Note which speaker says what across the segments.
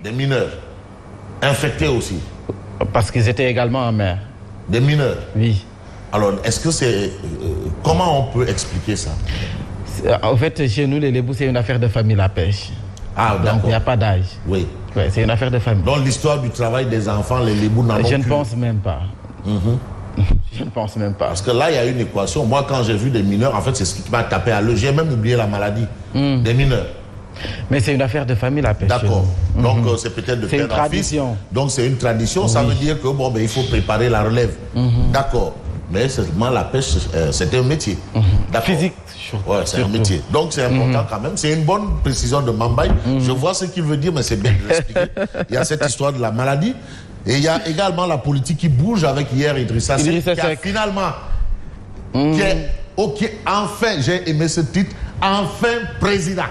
Speaker 1: Des mineurs infectés aussi.
Speaker 2: Parce qu'ils étaient également en mer.
Speaker 1: Des mineurs.
Speaker 2: Oui.
Speaker 1: Alors, est-ce que c'est... comment on peut expliquer ça?
Speaker 2: En fait, chez nous, les Lébous, c'est une affaire de famille, la pêche.
Speaker 1: Ah, d'accord.
Speaker 2: Donc, il n'y a pas d'âge.
Speaker 1: Oui.
Speaker 2: Ouais, c'est une affaire de famille.
Speaker 1: Donc, l'histoire du travail des enfants, les Lébous n'en ont plus.
Speaker 2: Je ne pense même pas. Je ne pense même pas.
Speaker 1: Parce que là, il y a une équation. Moi, quand j'ai vu des mineurs, en fait, c'est ce qui m'a tapé à l'œil. J'ai même oublié la maladie. Des mineurs.
Speaker 2: Mais c'est une affaire de famille, la pêche.
Speaker 1: D'accord. Donc, c'est peut-être de père en fils. Donc, c'est une tradition. Ça veut dire que, bon, ben, il faut préparer la relève. D'accord. Mais seulement la pêche, c'est un métier.
Speaker 2: Physique.
Speaker 1: Ouais, c'est un métier. Donc, c'est important quand même. C'est une bonne précision de Mambaye. Je vois ce qu'il veut dire, mais c'est bien de l'expliquer. Il y a cette histoire de la maladie. Et il y a également la politique qui bouge avec hier Idrissa Seck, qui a finalement, qui est, ok, enfin, j'ai aimé ce titre, enfin président.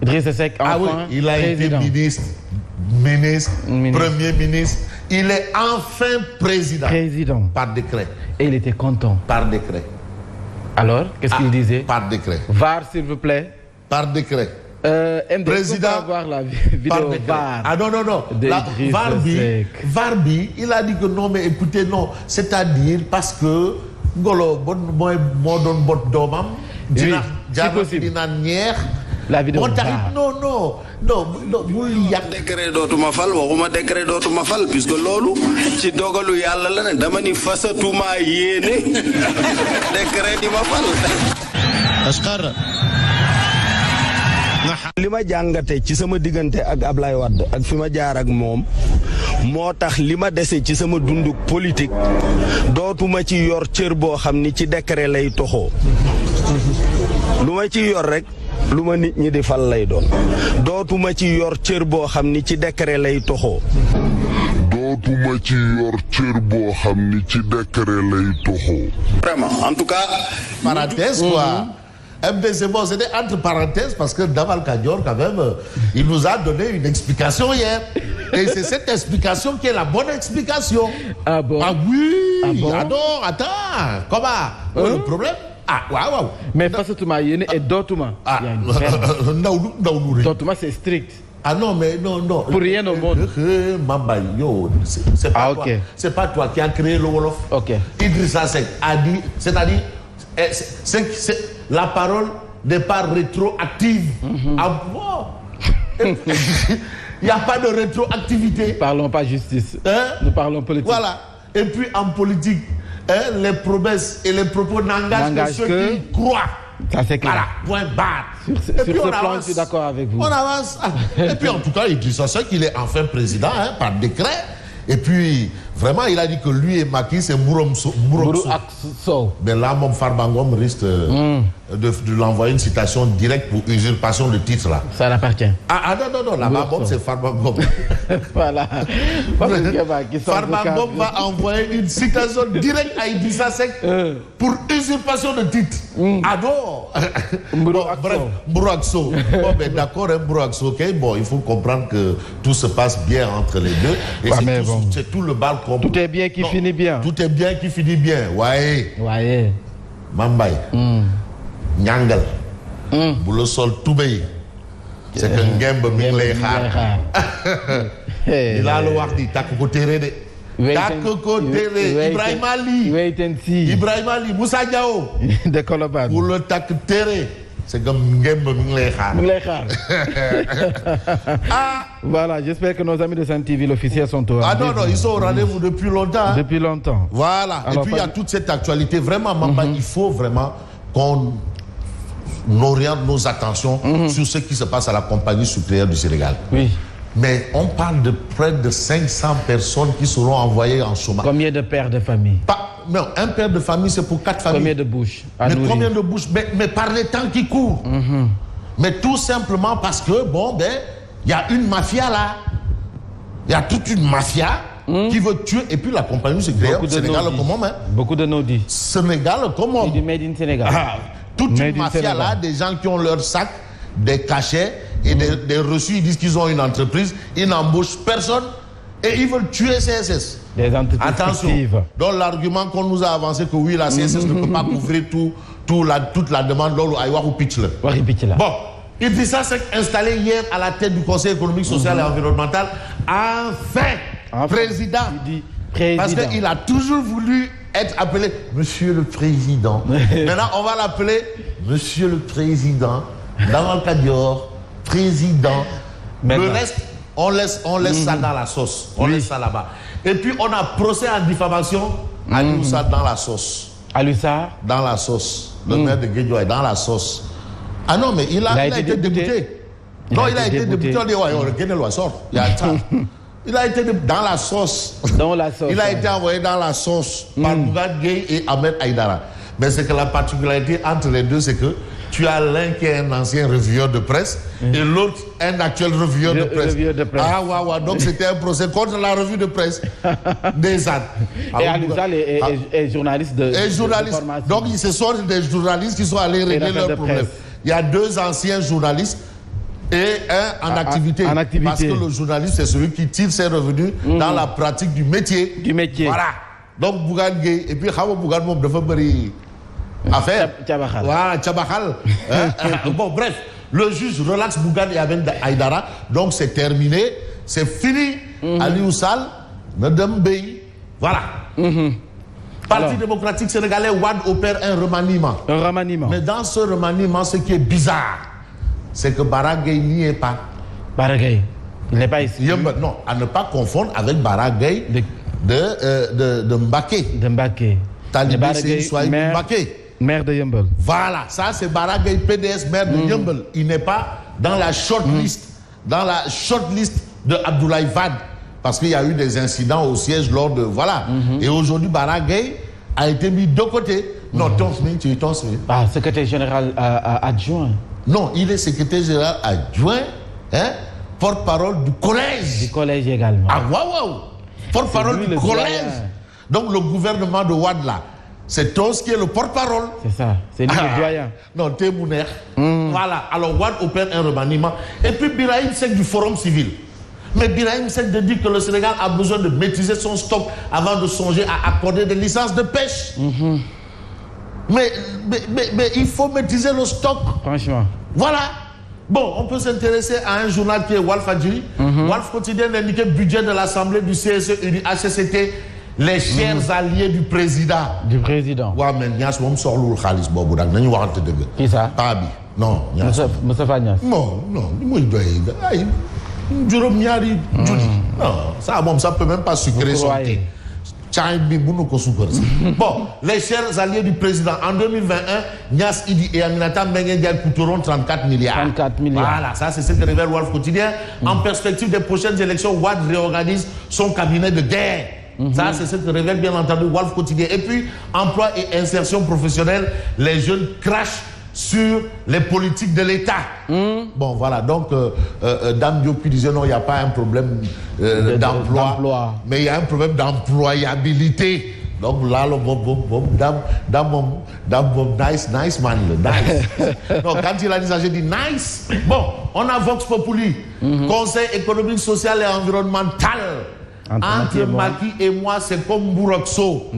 Speaker 2: Idrissa Seck, enfin
Speaker 1: oui, il a
Speaker 2: président.
Speaker 1: Été ministre, premier ministre. Il est enfin président.
Speaker 2: Président.
Speaker 1: Par décret.
Speaker 2: Et il était content.
Speaker 1: Par décret.
Speaker 2: Alors, qu'est-ce qu'il disait?
Speaker 1: Par décret.
Speaker 2: VAR, s'il vous plaît.
Speaker 1: Par décret.
Speaker 2: Président, avoir la vidéo VAR.
Speaker 1: Ah non. Varbi, il a dit que non, mais écoutez, non. C'est-à-dire parce que Golo, moi, don bot domam,
Speaker 2: c'est possible. La vidéo VAR.
Speaker 1: Non.
Speaker 3: décret dootuma fal waxuma décret dootuma fal puisque loolu ci dogalu yàlla la ne dama ni fasatuma yéene décret di ma fal.
Speaker 4: Asqar.
Speaker 3: li ma jàngate ci sama diggante ak Ablaye Wade ak fi ma jaar ak moom moo tax li ma dese ci sama dunduk politique dootuma ci yor cër boo xam ni ci décret lay toxoo lu ma ci yor rek lu ma nit ñi di fal lay doon dootuma ci yor cër boo xam ni ci décret lay toxoo
Speaker 5: dootuma ci yor cër boo xam ni ci décret lay toxoo.
Speaker 3: Vraiment, en tout cas.
Speaker 1: Parenthèse quoi. MDC, bon, c'était entre parenthèses parce que Daval Kadior, quand même, il nous a donné une explication hier. Et c'est cette explication qui est la bonne explication.
Speaker 2: Ah bon?
Speaker 1: Ah oui.
Speaker 2: Ah bon?
Speaker 1: Alors, attends. Comment? Le problème? Ah, waouh.
Speaker 2: Mais Fasatuma Yéné et Dotuma.
Speaker 1: Ah,
Speaker 2: il y a une différence.
Speaker 1: non.
Speaker 2: Dotuma, c'est strict.
Speaker 1: Ah non, mais non.
Speaker 2: Pour rien au monde.
Speaker 1: Mambaye, yo, c'est pas toi.
Speaker 2: Okay.
Speaker 1: C'est pas toi qui a créé le Wolof.
Speaker 2: Ok.
Speaker 1: Idrissa Seck a dit, c'est-à-dire, c'est la parole n'est pas rétroactive. Ah bon? Il n'y a pas de rétroactivité.
Speaker 2: Parlons pas justice. Nous parlons politique.
Speaker 1: Voilà. Et puis en politique, les promesses et les propos n'engagent que ceux qui croient.
Speaker 2: Ça c'est clair.
Speaker 1: Voilà, point barre.
Speaker 2: Sur ce plan, je suis d'accord avec vous.
Speaker 1: On avance. Et puis en tout cas, Idrissa Seck, il est enfin président par décret. Et puis, vraiment, il a dit que lui et Macky, c'est Mouromso. Mais là, mon Farbangom risque de l'envoyer une citation directe pour usurpation de titre, là.
Speaker 2: Ça l'appartient.
Speaker 1: Ah non, là-bas, c'est Farbangom.
Speaker 2: Voilà.
Speaker 1: Farbangom va envoyer une citation directe à Idrissa Seck pour usurpation de titre. Ah non. Bref, Mbourakso. Bon, ben d'accord, Mbourakso, ok. Bon, il faut comprendre que tout se passe bien entre les deux. Et c'est tout le bal qu'on...
Speaker 2: Tout est bien qui finit bien.
Speaker 1: Tout est bien qui finit bien. Ouais. Mambaye. Nyangal. Bu le sol toubé. C'est que ngemb mi ngi lay xaar. Il a le wax di takk ko téere de. Takk ko téere. Ibrahima Ly.
Speaker 2: Wait and see.
Speaker 1: Ibrahima Ly. Moussa Diao.
Speaker 2: De Colobane.
Speaker 1: Bu le takk téere. C'est comme ngemb mi ngi lay xaar.
Speaker 2: Voilà, j'espère que nos amis de Sen TV l'officiel sont au rendez-vous.
Speaker 1: Non, ils sont au rendez-vous depuis longtemps.
Speaker 2: Depuis longtemps.
Speaker 1: Voilà. Alors, et puis il y a toute cette actualité. Vraiment, Mamba, il faut vraiment qu'on oriente nos attentions sur ce qui se passe à la compagnie sucrière du Sénégal.
Speaker 2: Oui.
Speaker 1: Mais on parle de près de 500 personnes qui seront envoyées en chômage.
Speaker 2: Combien de pères de famille?
Speaker 1: Non, un père de famille, c'est pour 4 familles.
Speaker 2: Combien de bouches à
Speaker 1: Mais
Speaker 2: nourrir?
Speaker 1: combien de bouches? Mais par les temps qui courent. Mais tout simplement parce que, il y a une mafia là. Il y a toute une mafia qui veut tuer. Et puis la compagnie sucrière du Sénégal, comment?
Speaker 2: Beaucoup de nodis.
Speaker 1: Sénégal, comment?
Speaker 2: Du Made in Sénégal.
Speaker 1: Toute une mafia là, des gens qui ont leur sac, des cachets et des reçus. Ils disent qu'ils ont une entreprise. Ils n'embauchent personne et ils veulent tuer CSS.
Speaker 2: Des entreprises.
Speaker 1: Attention.
Speaker 2: Fictives.
Speaker 1: Donc l'argument qu'on nous a avancé que oui, la CSS ne peut pas couvrir toute la demande. Bon, Idrissa Seck installé hier à la tête du Conseil économique, social et environnemental. Enfin, président. Parce qu'il a toujours voulu être appelé Monsieur le Président. Maintenant, on va l'appeler Monsieur le Président. Dans le Cadior, Président. Maintenant. Le reste, on laisse ça dans la sauce. On laisse ça là-bas. Et puis, on a procès en diffamation à Alioussa dans la sauce.
Speaker 2: Alioussa
Speaker 1: dans la sauce. Le maire de Guédiawaye dans la sauce. Ah non, mais il a été député. Il a été député. On dit, ouais, sort. Il y a ça. Il a été dans la sauce.
Speaker 2: Dans la sauce.
Speaker 1: Il a été envoyé dans la sauce par Bougane Gueye et Ahmed Aïdara. Mais c'est que la particularité entre les deux, c'est que tu as l'un qui est un ancien revueur de presse et l'autre un actuel revueur de presse. Ah ouais. Donc c'était un procès contre la revue de presse des AD.
Speaker 2: Et Alioussa est journaliste de formation.
Speaker 1: Donc ce sont des journalistes qui sont allés régler leurs problèmes. Il y a 2 anciens journalistes et un en activité. Parce que le journaliste, c'est celui qui tire ses revenus dans la pratique du métier. Voilà. Donc Bougane Gueye, et puis Bougane Mom de Fabri. Affaire. Tchabakhal. Bon, bref, le juge relaxe Bougane et Ahmed Aïdara. Donc c'est terminé, c'est fini. Aliou Sall, Nadem Bey. Voilà. Parti démocratique sénégalais, Wade opère un remaniement. Mais dans ce remaniement, ce qui est bizarre, c'est que Bara Gueye n'y est pas.
Speaker 2: Bara Gueye, il n'est pas ici.
Speaker 1: Non, à ne pas confondre avec Bara Gueye de Mbaké.
Speaker 2: De Mbaké.
Speaker 1: Talibé, c'est Issoaï Mbaké.
Speaker 2: Maire de Yeumbeul.
Speaker 1: Voilà, ça c'est Bara Gueye PDS, maire de Yeumbeul. Il n'est pas dans la shortlist, de Abdoulaye Wade, parce qu'il y a eu des incidents au siège lors de voilà. Et aujourd'hui, Bara Gueye a été mis de côté. Non,
Speaker 2: Ah, secrétaire général adjoint.
Speaker 1: Non, il est secrétaire général adjoint, porte-parole du collège.
Speaker 2: Du collège également.
Speaker 1: Ah waouh. Porte-parole du collège. Donc le gouvernement de Wade là. C'est Tos qui est le porte-parole.
Speaker 2: C'est ça, c'est lui le doyen.
Speaker 1: Non, t'es Mouner. Voilà, alors Wade opère un remaniement. Et puis Birahim Seck du Forum civil. Mais Birahim Seck dit que le Sénégal a besoin de maîtriser son stock avant de songer à accorder des licences de pêche. Mais il faut maîtriser le stock.
Speaker 2: Franchement.
Speaker 1: Voilà. Bon, on peut s'intéresser à un journal qui est Walf Adjiri. Walf Quotidien indiquait budget de l'Assemblée du CSE et du HCCT. Les chers alliés du président. Ouais, mais Nias, on sort le Khalis Bobo.
Speaker 2: Qui ça?
Speaker 1: Pabi. Non, Nias.
Speaker 2: Moustapha Nias.
Speaker 1: Non, moi, il doit y non, ça peut même pas sucrer son thé. Bon, les chers alliés du président, en 2021, Nias Idi et Aminata Mbengue coûteront 34 milliards.
Speaker 2: 34 milliards.
Speaker 1: Voilà, ça c'est ce que révèle Walf Quotidien. En perspective des prochaines élections, Wade réorganise son cabinet de guerre. Ça, c'est ce que révèle bien entendu Walf Quotidien. Et puis, emploi et insertion professionnelle, les jeunes crachent sur les politiques de l'État. Bon, voilà. Donc, Dame Diop disait non, il n'y a pas un problème d'emploi, mais il y a un problème d'employabilité. Donc là, nice man, nice. Donc, quand il a dit ça, j'ai dit nice. Bon, on a Vox Populi, Conseil économique, social et environnemental. Entre Macky et moi, c'est comme Bourokso.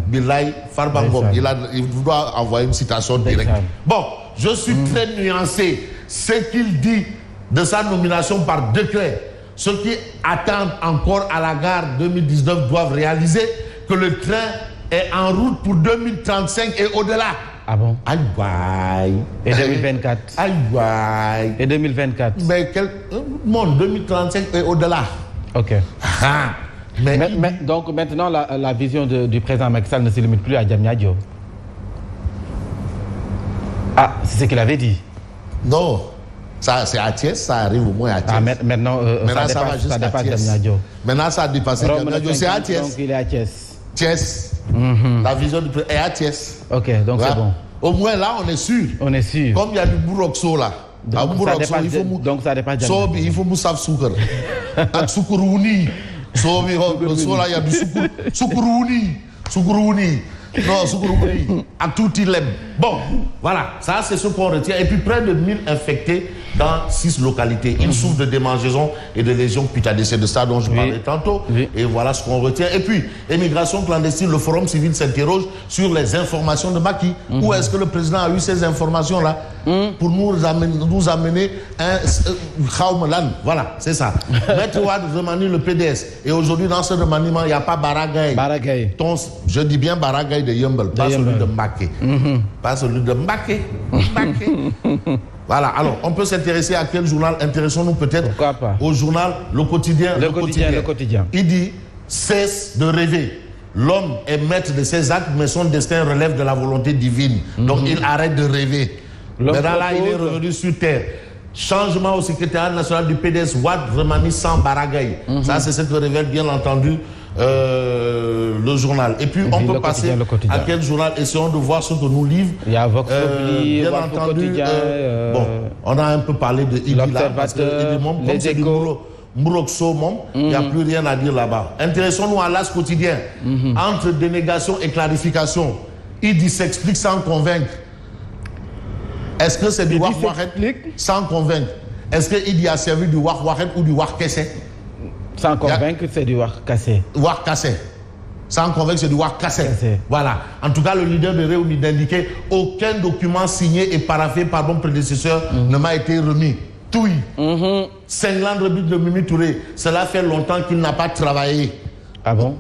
Speaker 1: Bilay Farbangom. Il doit envoyer une citation directe. Bon, je suis très nuancé. Ce qu'il dit de sa nomination par décret, ceux qui attendent encore à la gare 2019 doivent réaliser que le train est en route pour 2035 et au-delà.
Speaker 2: Ah bon?
Speaker 1: Aïe, aïe.
Speaker 2: Et 2024.
Speaker 1: Aïe, aïe.
Speaker 2: Et 2024.
Speaker 1: Mais quel monde 2035 et au-delà.
Speaker 2: Ok. Mais donc maintenant, la vision du président Macky Sall ne se limite plus à Diamniadio. Ah, c'est ce qu'il avait dit.
Speaker 1: Non, ça c'est à Thiès, ça arrive au moins à Thiès.
Speaker 2: Ah, maintenant ça dépasse Diamniadio.
Speaker 1: Maintenant ça a dépassé Diamniadio, c'est à Thiès.
Speaker 2: Donc il est à Thiès.
Speaker 1: Thiès. La vision du président est à Thiès.
Speaker 2: Ok, donc c'est bon.
Speaker 1: Au moins là, on est sûr.
Speaker 2: On est sûr.
Speaker 1: Comme il y a du Bourokso là.
Speaker 2: Donc ça dépasse Diamniadio.
Speaker 1: Il faut Moussaf Soukar. Avec Soukourouni. Il y a du Soukourouni. Non, Soukourou à tout il aime. Bon, voilà, ça c'est ce qu'on retient. Et puis près de 1000 infectés dans 6 localités. Ils souffrent de démangeaisons et de lésions cutanées. C'est de ça dont je parlais tantôt. Et voilà ce qu'on retient. Et puis, émigration clandestine, le Forum civil s'interroge sur les informations de Macky. Où est-ce que le président a eu ces informations-là pour nous amener un Khaumelan. Voilà, c'est ça. Maître Wade remanie le PDS. Et aujourd'hui, dans ce remaniement, il n'y a pas Baragaï. Je dis bien Baragaï de Yumbel, pas celui de Mbaké. Pas celui de Mbaké. Voilà, alors on peut s'intéresser à quel journal? Intéressons-nous peut-être au journal Le Quotidien.
Speaker 2: Le Quotidien.
Speaker 1: Il dit, cesse de rêver. L'homme est maître de ses actes, mais son destin relève de la volonté divine. Donc il arrête de rêver. Maintenant là, il est revenu sur terre. Changement au secrétariat national du PDS, Wade remanie sans Baragaï. Ça, c'est ce que révèle bien entendu le journal. Et puis, on peut passer à quel journal? Essayons de voir ce que nous livre.
Speaker 2: Il y a Vox Populi,
Speaker 1: bien entendu. Bon, on a un peu parlé de Idi là, parce que comme c'est du Mourokso, il n'y a plus rien à dire là-bas. Intéressons-nous à l'As quotidien. Entre dénégation et clarification, Idi s'explique sans convaincre. Est-ce que c'est du Wak Wahed sans convaincre? Est-ce que Idi a servi du Wak Wahed ou du Wak Kessé?
Speaker 2: Sans convaincre, c'est du Wak Kassé.
Speaker 1: Wak Kassé. Sans convaincre, c'est du Wak Kassé. Voilà. En tout cas, le leader de Réuni d'indiquer aucun document signé et paraphé par mon prédécesseur ne m'a été remis. Touille. Cinglant rebut de Mimi Touré. Cela fait longtemps qu'il n'a pas travaillé.
Speaker 2: Ah bon?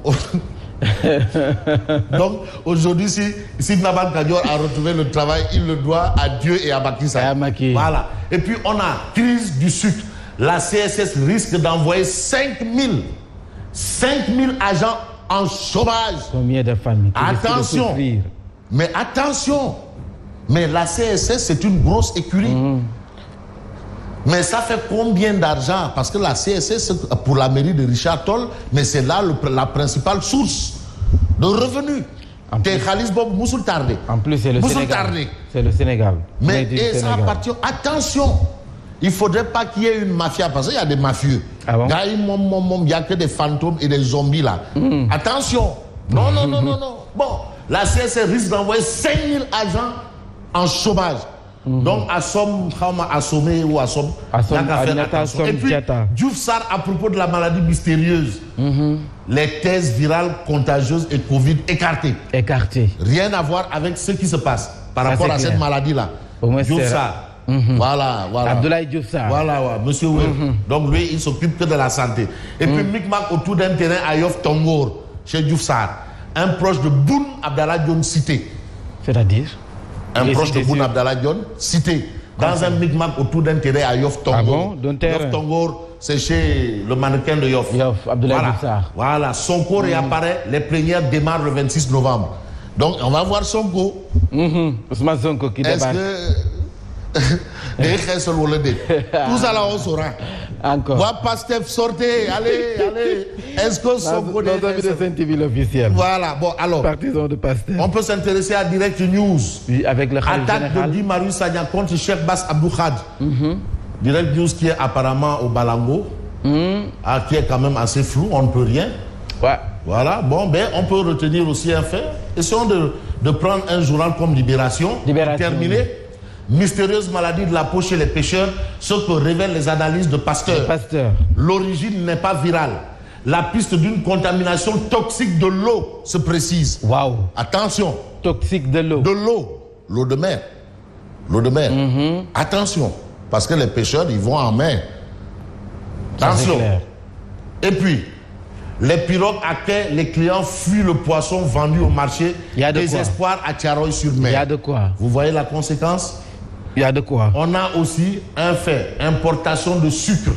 Speaker 1: Donc, aujourd'hui, si Naban Kadior a retrouvé le travail, il le doit à Dieu et à Macky Sall. Voilà. Et puis, on a crise du sucre. La CSS risque d'envoyer 5000 agents en chômage.
Speaker 2: Combien de familles?
Speaker 1: Attention. Mais attention. Mais la CSS, c'est une grosse écurie. Mais ça fait combien d'argent? Parce que la CSS, pour la mairie de Richard Toll, mais c'est là la principale source de revenus.
Speaker 2: En plus, c'est le Sénégal. C'est le Sénégal.
Speaker 1: Mais et ça appartient. Attention, il ne faudrait pas qu'il y ait une mafia, parce qu'il y a des mafieux.
Speaker 2: Ah bon?
Speaker 1: Il n'y a que des fantômes et des zombies là. Attention. Non. Bon, la CSS risque d'envoyer 5000 agents en chômage. Donc, assommé ou assomme. Et puis, Diouf Sarr, à propos de la maladie mystérieuse, les thèses virales contagieuses et Covid écartées. Rien à voir avec ce qui se passe par rapport à cette maladie-là. Diouf Sarr. Voilà.
Speaker 2: Abdoulaye Diouf Sarr.
Speaker 1: Voilà, monsieur Oué. Donc, lui, il s'occupe que de la santé. Et puis, micmac autour d'un terrain à Yoff Tongor, chez Diouf Sarr. Un proche de Boun Abdallah Dionne cité.
Speaker 2: C'est-à-dire?
Speaker 1: Un proche de Boun Abdallah Dionne, cité dans un micmac autour d'un terrain à Yoff Tongor.
Speaker 2: Ah bon?
Speaker 1: Yoff Tongor, c'est chez le mannequin de Yoff.
Speaker 2: Abdoulaye Diouf Sarr.
Speaker 1: Voilà, Sonko réapparaît, les plénières démarrent le 26 novembre. Donc, on va voir Sonko.
Speaker 2: Ousmane Sonko qui débarque.
Speaker 1: Est-ce que... Tout ça là, on saura.
Speaker 2: Encore.
Speaker 1: Moi, Pastef, sortez, allez. Est-ce que Sonko...
Speaker 2: Nos amis de Saint-Iville officiel.
Speaker 1: Voilà, bon, alors...
Speaker 2: Partisans de Pastef.
Speaker 1: On peut s'intéresser à Direct News.
Speaker 2: Oui, avec le
Speaker 1: attaque de Guy Marius Sagna contre Cheikh Bass Abdou Khad. Direct News qui est apparemment au Balango, qui est quand même assez flou, on ne peut rien.
Speaker 2: Ouais.
Speaker 1: Voilà, bon, ben, on peut retenir aussi un fait. Essayons de prendre un journal comme Libération. Pour terminer. Mystérieuse maladie de la peau chez les pêcheurs, ce que révèlent les analyses de Pasteur. L'origine n'est pas virale. La piste d'une contamination toxique de l'eau se précise.
Speaker 2: Waouh.
Speaker 1: Attention.
Speaker 2: Toxique de l'eau.
Speaker 1: De l'eau. L'eau de mer. L'eau de mer. Attention. Parce que les pêcheurs, ils vont en mer. Attention. Et puis, les pirogues à quai, les clients fuient le poisson vendu au marché. Désespoir à Thiaroye-sur-Mer.
Speaker 2: Il y a de quoi.
Speaker 1: Vous voyez la conséquence?
Speaker 2: Il y a de quoi.
Speaker 1: On a aussi un fait, importation de sucre.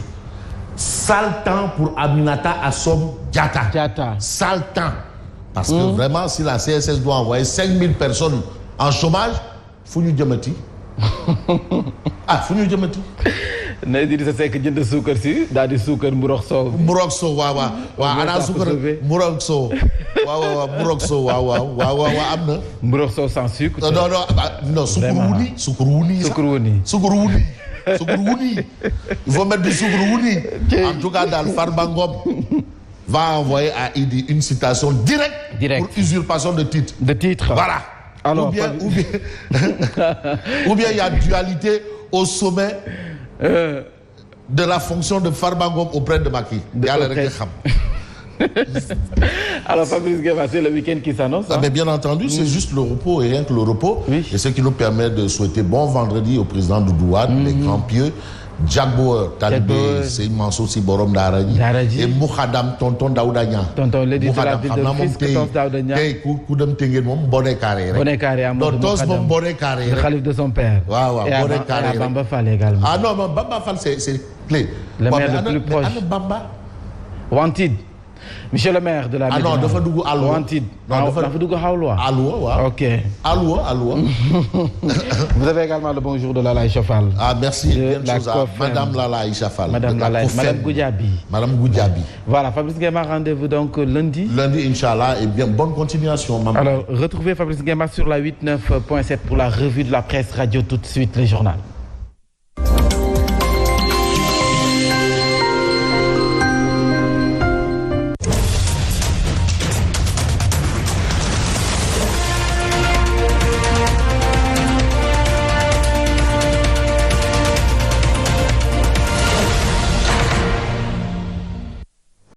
Speaker 1: Sale temps pour Aminata Assom Diatta. Sale temps. Parce que vraiment, si la CSS doit envoyer 5000 personnes en chômage, Founou Djamati. Founou Djamati.
Speaker 2: Naïdi c'est que jënd suukar si daal di suukar mburok sow.
Speaker 1: Ana suukar mburok sow. waaw am na.
Speaker 2: Mburok sow sans sucre.
Speaker 1: Non, sucre wuni. Il faut mettre du sucre wuni. En tout cas, dans le Farba Ngom va envoyer à Idi une citation directe
Speaker 2: Direct.
Speaker 1: pour usurpation de titre.
Speaker 2: De titre.
Speaker 1: Voilà.
Speaker 2: Alors,
Speaker 1: ou bien il y a dualité au sommet de la fonction de Farba Ngom auprès de Macky.
Speaker 2: Alors Fabrice Nguema, c'est le week-end qui s'annonce.
Speaker 1: Mais bien entendu, c'est juste le repos et rien que le repos.
Speaker 2: Oui.
Speaker 1: Et ce qui nous permet de souhaiter bon vendredi au président Doudouane, les grands pieux, Jack Bauer, Talibé, c'est Mansour Si Borom Daraji, et Moukhadam Tonton Daoudagna.
Speaker 2: Tonton, le dit de la ville de Fisk, Tonton Daoudagna.
Speaker 1: Koudem Tengue, mon bonnet carré.
Speaker 2: Bonnet carré,
Speaker 1: donc tous mon bonnet carré.
Speaker 2: Le calife de son père.
Speaker 1: Waouh, bonnet carré.
Speaker 2: Et Bamba Fall également.
Speaker 1: Ah non, Bamba Fall, c'est clé.
Speaker 2: Le maire le plus proche.
Speaker 1: Bamba.
Speaker 2: Wanted. Monsieur le maire de la Médina.
Speaker 1: Ah non, dafa dugg Alwa.
Speaker 2: Wanted. Dafa dugg Hawloa.
Speaker 1: Alwa, waaw.
Speaker 2: Ok.
Speaker 1: Alwa.
Speaker 2: Vous avez également le bonjour de Lala Aïcha Fall.
Speaker 1: Ah merci, bien chose à Madame Lala Aïcha Fall.
Speaker 2: Madame Goudiaby.
Speaker 1: Madame Goudiaby.
Speaker 2: Voilà, Fabrice Nguema, rendez-vous donc lundi.
Speaker 1: Lundi, Inch'Allah, et bien bonne continuation, maman.
Speaker 2: Alors, retrouvez Fabrice Nguema sur la 89.7 pour la revue de la presse radio tout de suite, le journal.